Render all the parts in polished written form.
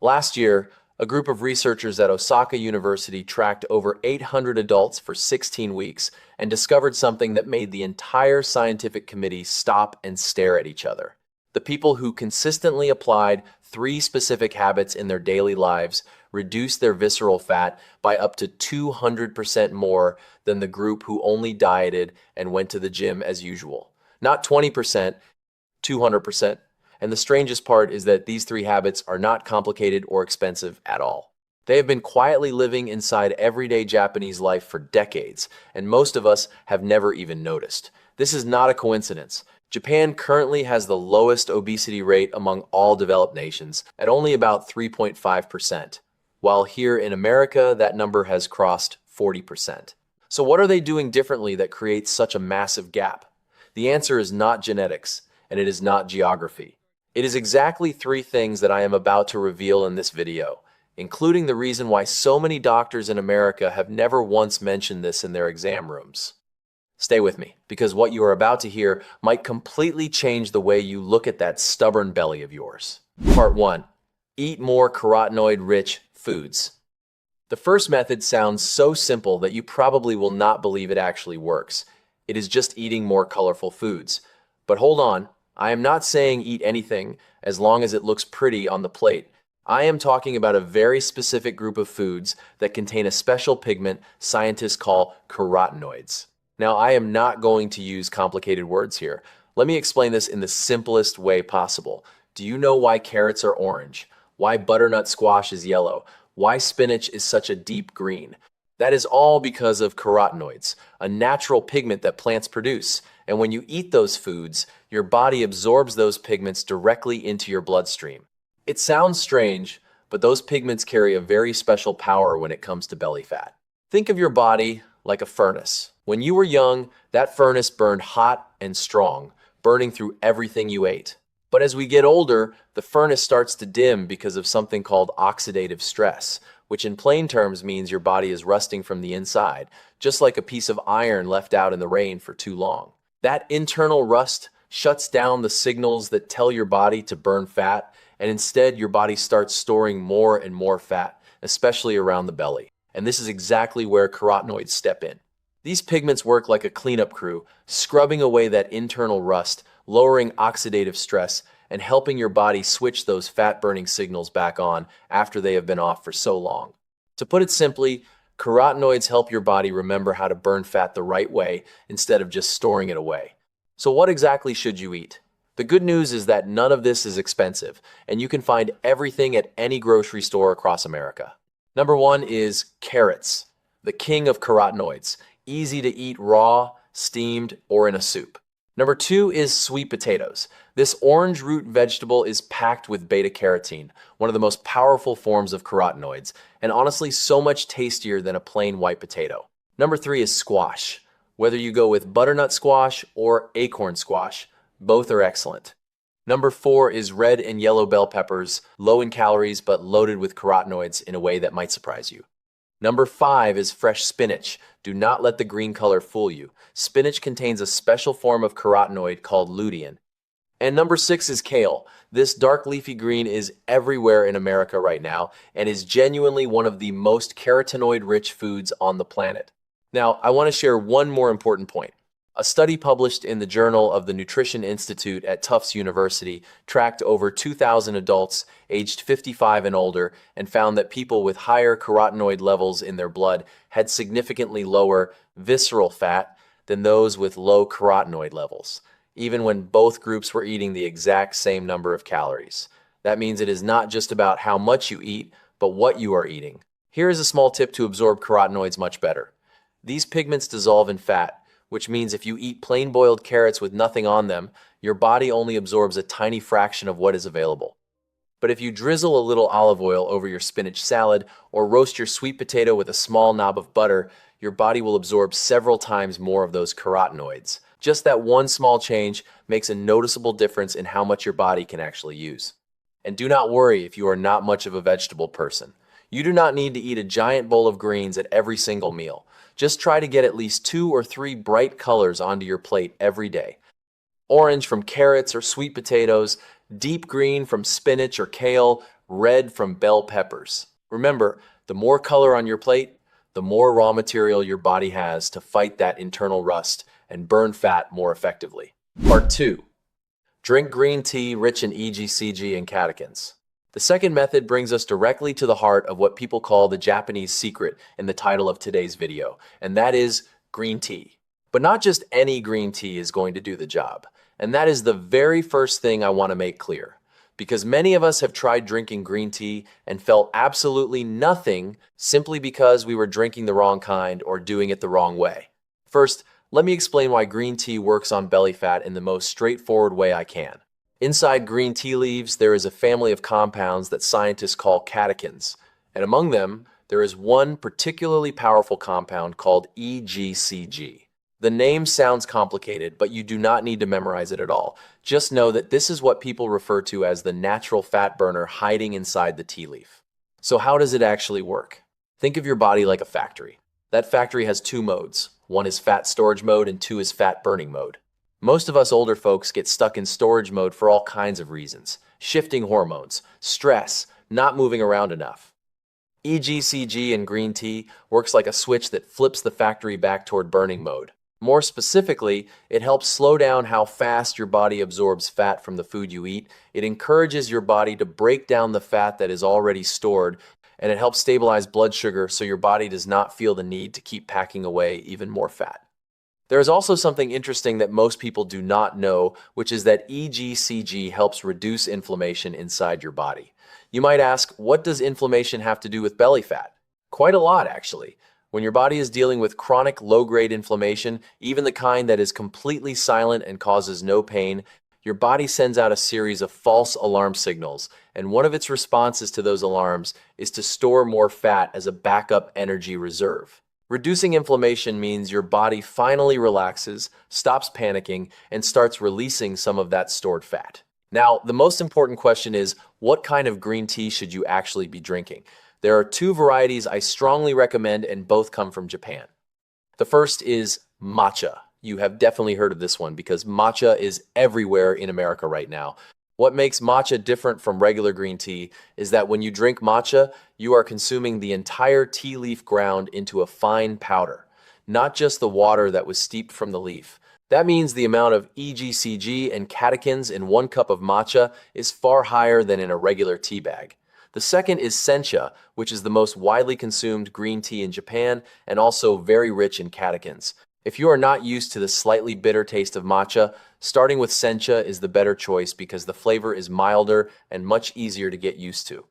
Last year, a group of researchers at Osaka University tracked over 800 adults for 16 weeks and discovered something that made the entire scientific committee stop and stare at each other. The people who consistently applied three specific habits in their daily lives reduced their visceral fat by up to 200% more than the group who only dieted and went to the gym as usual. Not 20%, 200%. And the strangest part is that these three habits are not complicated or expensive at all. They have been quietly living inside everyday Japanese life for decades, and most of us have never even noticed. This is not a coincidence. Japan currently has the lowest obesity rate among all developed nations, at only about 3.5%, while here in America, that number has crossed 40%. So what are they doing differently that creates such a massive gap? The answer is not genetics, and it is not geography. It is exactly three things that I am about to reveal in this video, including the reason why so many doctors in America have never once mentioned this in their exam rooms. Stay with me, because what you are about to hear might completely change the way you look at that stubborn belly of yours. Part 1. Eat more carotenoid-rich foods. The first method sounds so simple that you probably will not believe it actually works. It is just eating more colorful foods. But hold on. I am not saying eat anything as long as it looks pretty on the plate. I am talking about a very specific group of foods that contain a special pigment scientists call carotenoids. Now, I am not going to use complicated words here. Let me explain this in the simplest way possible. Do you know why carrots are orange? Why butternut squash is yellow? Why spinach is such a deep green? That is all because of carotenoids, a natural pigment that plants produce. And when you eat those foods, your body absorbs those pigments directly into your bloodstream. It sounds strange, but those pigments carry a very special power when it comes to belly fat. Think of your body like a furnace. When you were young, that furnace burned hot and strong, burning through everything you ate. But as we get older, the furnace starts to dim because of something called oxidative stress, which in plain terms means your body is rusting from the inside, just like a piece of iron left out in the rain for too long. That internal rust shuts down the signals that tell your body to burn fat, and instead your body starts storing more and more fat, especially around the belly. And this is exactly where carotenoids step in. These pigments work like a cleanup crew, scrubbing away that internal rust, lowering oxidative stress, and helping your body switch those fat-burning signals back on after they have been off for so long. To put it simply, carotenoids help your body remember how to burn fat the right way instead of just storing it away. So what exactly should you eat? The good news is that none of this is expensive, and you can find everything at any grocery store across America. Number 1 is carrots, the king of carotenoids, easy to eat raw, steamed, or in a soup. Number 2 is sweet potatoes. This orange root vegetable is packed with beta-carotene, one of the most powerful forms of carotenoids, and honestly so much tastier than a plain white potato. Number 3 is squash. Whether you go with butternut squash or acorn squash, both are excellent. Number 4 is red and yellow bell peppers, low in calories but loaded with carotenoids in a way that might surprise you. Number 5 is fresh spinach. Do not let the green color fool you. Spinach contains a special form of carotenoid called lutein. And number 6 is kale. This dark leafy green is everywhere in America right now and is genuinely one of the most carotenoid-rich foods on the planet. Now, I want to share one more important point. A study published in the Journal of the Nutrition Institute at Tufts University tracked over 2,000 adults aged 55 and older and found that people with higher carotenoid levels in their blood had significantly lower visceral fat than those with low carotenoid levels, even when both groups were eating the exact same number of calories. That means it is not just about how much you eat, but what you are eating. Here is a small tip to absorb carotenoids much better. These pigments dissolve in fat, which means if you eat plain boiled carrots with nothing on them, your body only absorbs a tiny fraction of what is available. But if you drizzle a little olive oil over your spinach salad or roast your sweet potato with a small knob of butter, your body will absorb several times more of those carotenoids. Just that one small change makes a noticeable difference in how much your body can actually use. And do not worry if you are not much of a vegetable person. You do not need to eat a giant bowl of greens at every single meal. Just try to get at least 2 or 3 bright colors onto your plate every day. Orange from carrots or sweet potatoes, deep green from spinach or kale, red from bell peppers. Remember, the more color on your plate, the more raw material your body has to fight that internal rust and burn fat more effectively. Part 2. Drink green tea rich in EGCG and catechins. The second method brings us directly to the heart of what people call the Japanese secret in the title of today's video, and that is green tea. But not just any green tea is going to do the job. And that is the very first thing I want to make clear. Because many of us have tried drinking green tea and felt absolutely nothing simply because we were drinking the wrong kind or doing it the wrong way. First, let me explain why green tea works on belly fat in the most straightforward way I can. Inside green tea leaves, there is a family of compounds that scientists call catechins, and among them, there is one particularly powerful compound called EGCG. The name sounds complicated, but you do not need to memorize it at all. Just know that this is what people refer to as the natural fat burner hiding inside the tea leaf. So how does it actually work? Think of your body like a factory. That factory has two modes. One is fat storage mode and two is fat burning mode. Most of us older folks get stuck in storage mode for all kinds of reasons. Shifting hormones, stress, not moving around enough. EGCG in green tea works like a switch that flips the factory back toward burning mode. More specifically, it helps slow down how fast your body absorbs fat from the food you eat. It encourages your body to break down the fat that is already stored, and it helps stabilize blood sugar so your body does not feel the need to keep packing away even more fat. There is also something interesting that most people do not know, which is that EGCG helps reduce inflammation inside your body. You might ask, what does inflammation have to do with belly fat? Quite a lot, actually. When your body is dealing with chronic low-grade inflammation, even the kind that is completely silent and causes no pain, your body sends out a series of false alarm signals, and one of its responses to those alarms is to store more fat as a backup energy reserve. Reducing inflammation means your body finally relaxes, stops panicking, and starts releasing some of that stored fat. Now, the most important question is, what kind of green tea should you actually be drinking? There are two varieties I strongly recommend, and both come from Japan. The first is matcha. You have definitely heard of this one because matcha is everywhere in America right now. What makes matcha different from regular green tea is that when you drink matcha, you are consuming the entire tea leaf ground into a fine powder, not just the water that was steeped from the leaf. That means the amount of EGCG and catechins in 1 cup of matcha is far higher than in a regular tea bag. The second is sencha, which is the most widely consumed green tea in Japan and also very rich in catechins. If you are not used to the slightly bitter taste of matcha, starting with sencha is the better choice because the flavor is milder and much easier to get used to.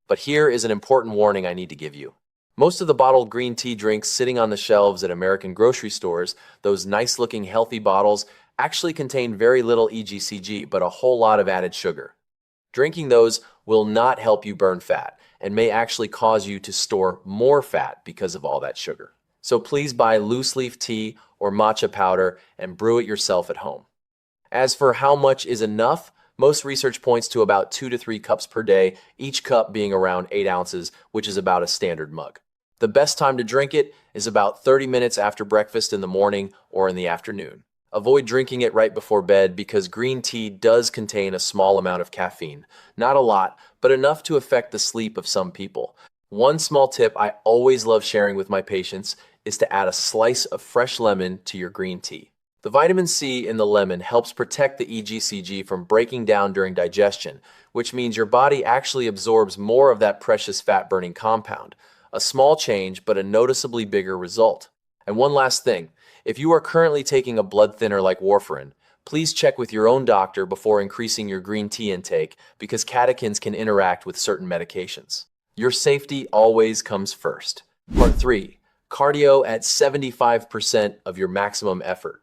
But here is an important warning I need to give you. Most of the bottled green tea drinks sitting on the shelves at American grocery stores, those nice-looking healthy bottles, actually contain very little EGCG but a whole lot of added sugar. Drinking those will not help you burn fat and may actually cause you to store more fat because of all that sugar. So please buy loose leaf tea or matcha powder and brew it yourself at home. As for how much is enough, most research points to about 2 to 3 cups per day, each cup being around 8 ounces, which is about a standard mug. The best time to drink it is about 30 minutes after breakfast in the morning or in the afternoon. Avoid drinking it right before bed because green tea does contain a small amount of caffeine. Not a lot, but enough to affect the sleep of some people. One small tip I always love sharing with my patients is to add a slice of fresh lemon to your green tea. The vitamin C in the lemon helps protect the EGCG from breaking down during digestion, which means your body actually absorbs more of that precious fat-burning compound. A small change, but a noticeably bigger result. And one last thing, if you are currently taking a blood thinner like warfarin, please check with your own doctor before increasing your green tea intake because catechins can interact with certain medications. Your safety always comes first. Part 3. Cardio at 75% of your maximum effort.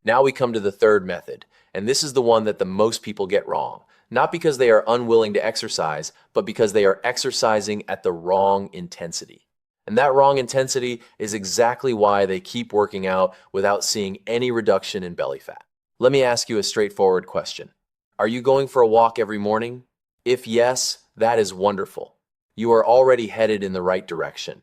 Now we come to the third method, and this is the one that the most people get wrong. Not because they are unwilling to exercise, but because they are exercising at the wrong intensity. And that wrong intensity is exactly why they keep working out without seeing any reduction in belly fat. Let me ask you a straightforward question. Are you going for a walk every morning? If yes, that is wonderful. You are already headed in the right direction.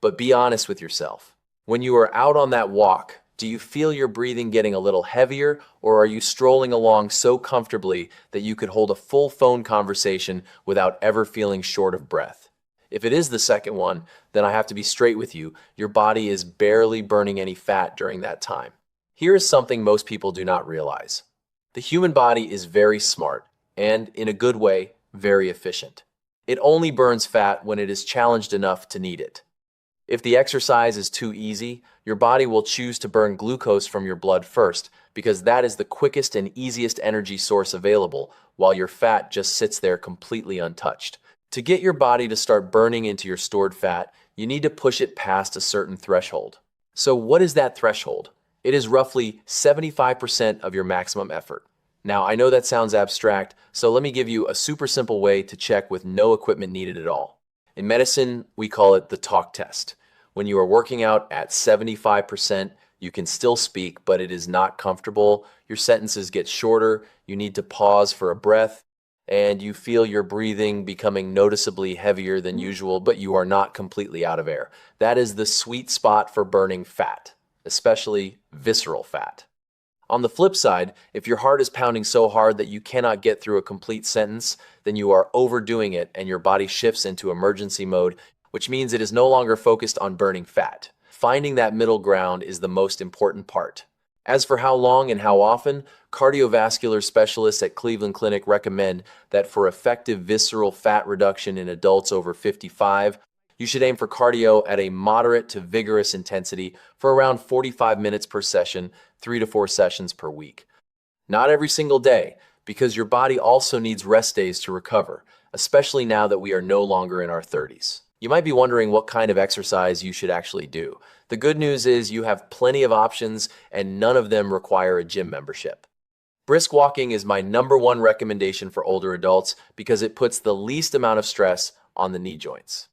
But be honest with yourself. When you are out on that walk, Do you feel your breathing getting a little heavier, or are you strolling along so comfortably that you could hold a full phone conversation without ever feeling short of breath? If it is the second one, then I have to be straight with you. Your body is barely burning any fat during that time. Here is something most people do not realize. The human body is very smart and, in a good way, very efficient. It only burns fat when it is challenged enough to need it. If the exercise is too easy, your body will choose to burn glucose from your blood first, because that is the quickest and easiest energy source available, while your fat just sits there completely untouched. To get your body to start burning into your stored fat, you need to push it past a certain threshold. So what is that threshold? It is roughly 75% of your maximum effort. Now, I know that sounds abstract, so let me give you a super simple way to check with no equipment needed at all. In medicine, we call it the talk test. When you are working out at 75%, you can still speak, but it is not comfortable. Your sentences get shorter, you need to pause for a breath, and you feel your breathing becoming noticeably heavier than usual, but you are not completely out of air. That is the sweet spot for burning fat, especially visceral fat. On the flip side, if your heart is pounding so hard that you cannot get through a complete sentence, then you are overdoing it and your body shifts into emergency mode, which means it is no longer focused on burning fat. Finding that middle ground is the most important part. As for how long and how often, cardiovascular specialists at Cleveland Clinic recommend that for effective visceral fat reduction in adults over 55, you should aim for cardio at a moderate to vigorous intensity for around 45 minutes per session, 3 to 4 sessions per week. Not every single day, because your body also needs rest days to recover, especially now that we are no longer in our 30s. You might be wondering what kind of exercise you should actually do. The good news is you have plenty of options and none of them require a gym membership. Brisk walking is my #1 recommendation for older adults because it puts the least amount of stress on the knee joints.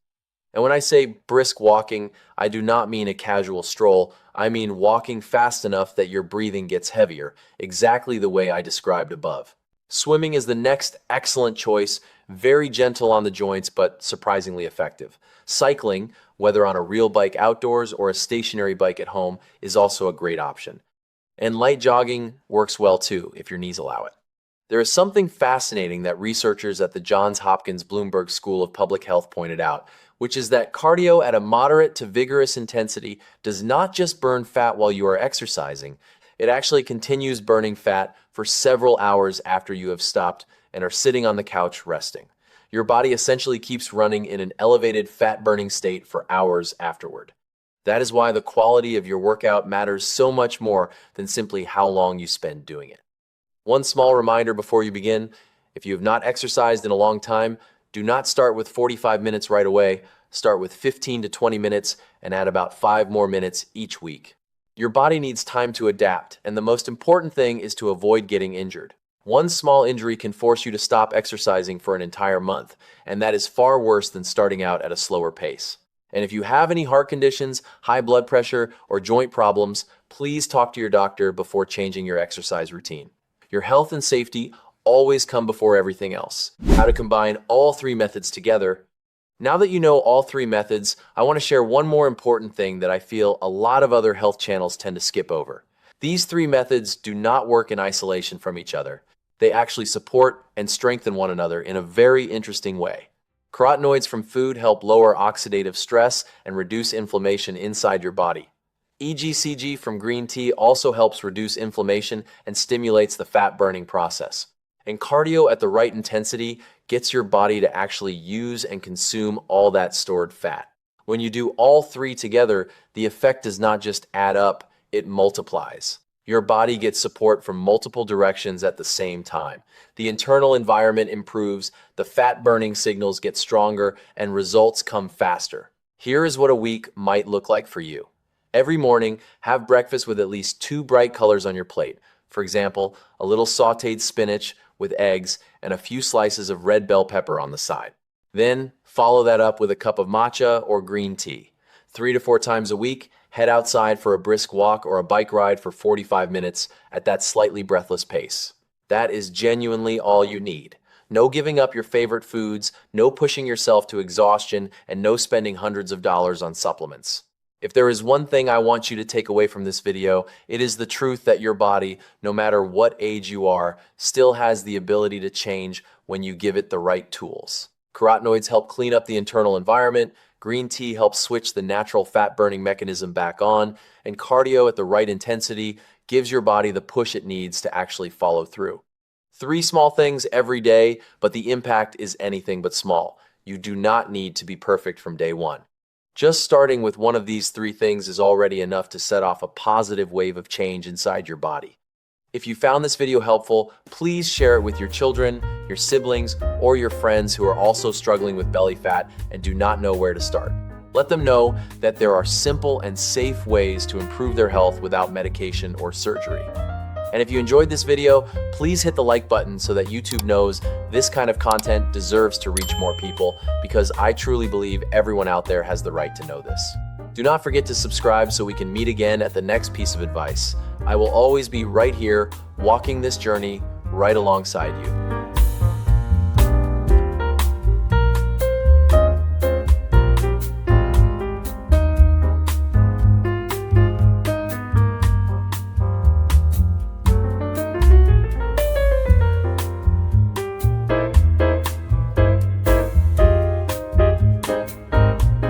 And when I say brisk walking, I do not mean a casual stroll. I mean walking fast enough that your breathing gets heavier, exactly the way I described above. Swimming is the next excellent choice, very gentle on the joints, but surprisingly effective. Cycling, whether on a real bike outdoors or a stationary bike at home, is also a great option. And light jogging works well too, if your knees allow it. There is something fascinating that researchers at the Johns Hopkins Bloomberg School of Public Health pointed out, which is that cardio at a moderate to vigorous intensity does not just burn fat while you are exercising, it actually continues burning fat for several hours after you have stopped and are sitting on the couch resting. Your body essentially keeps running in an elevated fat-burning state for hours afterward. That is why the quality of your workout matters so much more than simply how long you spend doing it. One small reminder before you begin: if you have not exercised in a long time, do not start with 45 minutes right away. Start with 15 to 20 minutes and add about 5 more minutes each week. Your body needs time to adapt, and the most important thing is to avoid getting injured. One small injury can force you to stop exercising for an entire month, and that is far worse than starting out at a slower pace. And if you have any heart conditions, high blood pressure, or joint problems, please talk to your doctor before changing your exercise routine. Your health and safety always come before everything else. How to combine all 3 methods together. Now that you know all 3 methods, I want to share one more important thing that I feel a lot of other health channels tend to skip over. These 3 methods do not work in isolation from each other. They actually support and strengthen one another in a very interesting way. Carotenoids from food help lower oxidative stress and reduce inflammation inside your body. EGCG from green tea also helps reduce inflammation and stimulates the fat-burning process. And cardio at the right intensity gets your body to actually use and consume all that stored fat. When you do all 3 together, the effect does not just add up, it multiplies. Your body gets support from multiple directions at the same time. The internal environment improves, the fat-burning signals get stronger, and results come faster. Here is what a week might look like for you. Every morning, have breakfast with at least 2 bright colors on your plate. For example, a little sautéed spinach with eggs and a few slices of red bell pepper on the side. Then, follow that up with a cup of matcha or green tea. 3 to 4 times a week, head outside for a brisk walk or a bike ride for 45 minutes at that slightly breathless pace. That is genuinely all you need. No giving up your favorite foods, no pushing yourself to exhaustion, and no spending hundreds of dollars on supplements. If there is one thing I want you to take away from this video, it is the truth that your body, no matter what age you are, still has the ability to change when you give it the right tools. Carotenoids help clean up the internal environment, green tea helps switch the natural fat-burning mechanism back on, and cardio at the right intensity gives your body the push it needs to actually follow through. 3 small things every day, but the impact is anything but small. You do not need to be perfect from day one. Just starting with one of these 3 things is already enough to set off a positive wave of change inside your body. If you found this video helpful, please share it with your children, your siblings, or your friends who are also struggling with belly fat and do not know where to start. Let them know that there are simple and safe ways to improve their health without medication or surgery. And if you enjoyed this video, please hit the like button so that YouTube knows this kind of content deserves to reach more people, because I truly believe everyone out there has the right to know this. Do not forget to subscribe so we can meet again at the next piece of advice. I will always be right here, walking this journey right alongside you.